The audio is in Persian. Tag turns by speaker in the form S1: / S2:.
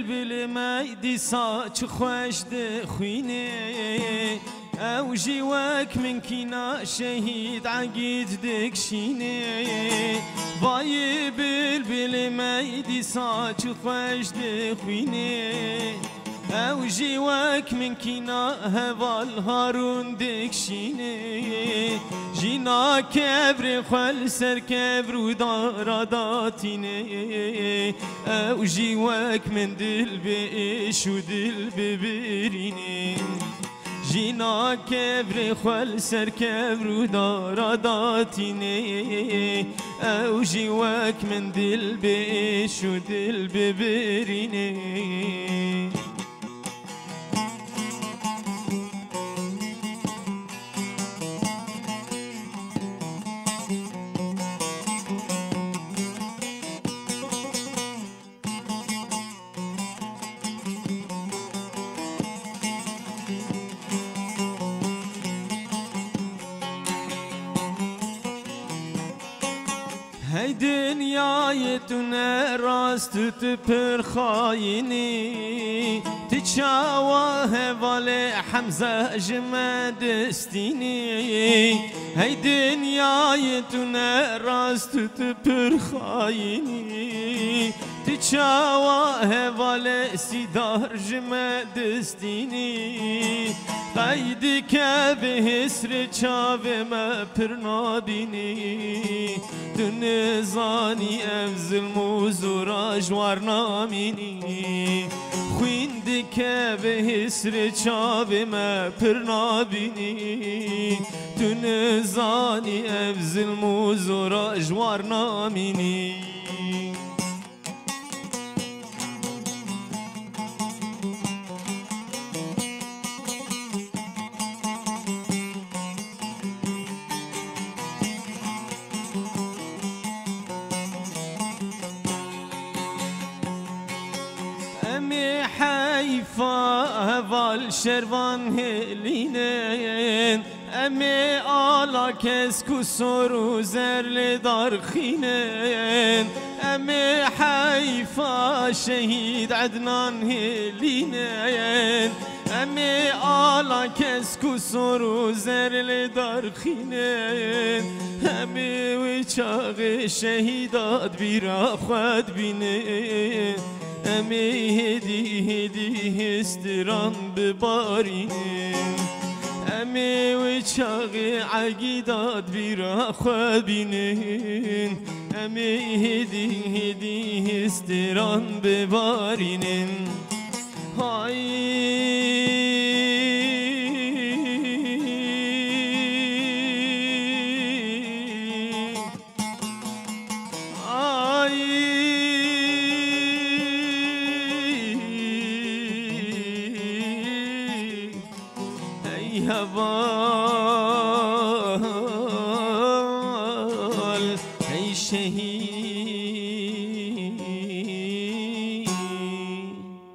S1: بلبل ميدي ساچ خوش دخويني او جواك من كينا شهيد عقيد دكشيني باي بلبل ميدي ساچ خوش دخويني او جواك من كينا هوال هارون دكشيني جينا كبر خل سر كبر وداراداتيني او جواك من دل بإيش ودل ببريني جينا كبر خل سر كبر وداراداتيني او جواك من دل بإيش ودل ببريني هی دنیای تو نراست تو پر خاینی تی چاوا هوال حمزه جمدستینی هی دنیای تو نراست تو پر خاینی تی چاوا هوال سیدار جمدستینی قیدی که به حسر چاوه ما پر نابینی تو نزانی افزل موزورا جوار نامینی خویندی که به حسر چاوه ما پر نابینی تو نزانی افزل موزورا جوار نامینی أمي حيفا هفال شروان هلينين أمي آلا كسكو سورو زرل دارخينين أمي حيفا شهيد عدنان هلينين أمي آلا كسكو سورو زرل دارخينين أمي وچاق شهيدات بيرا خود بينين أمي هدي هستران ببارين أمي وچاق عقيدات بيرا خوابينين أمي هدي هستران ببارين هوا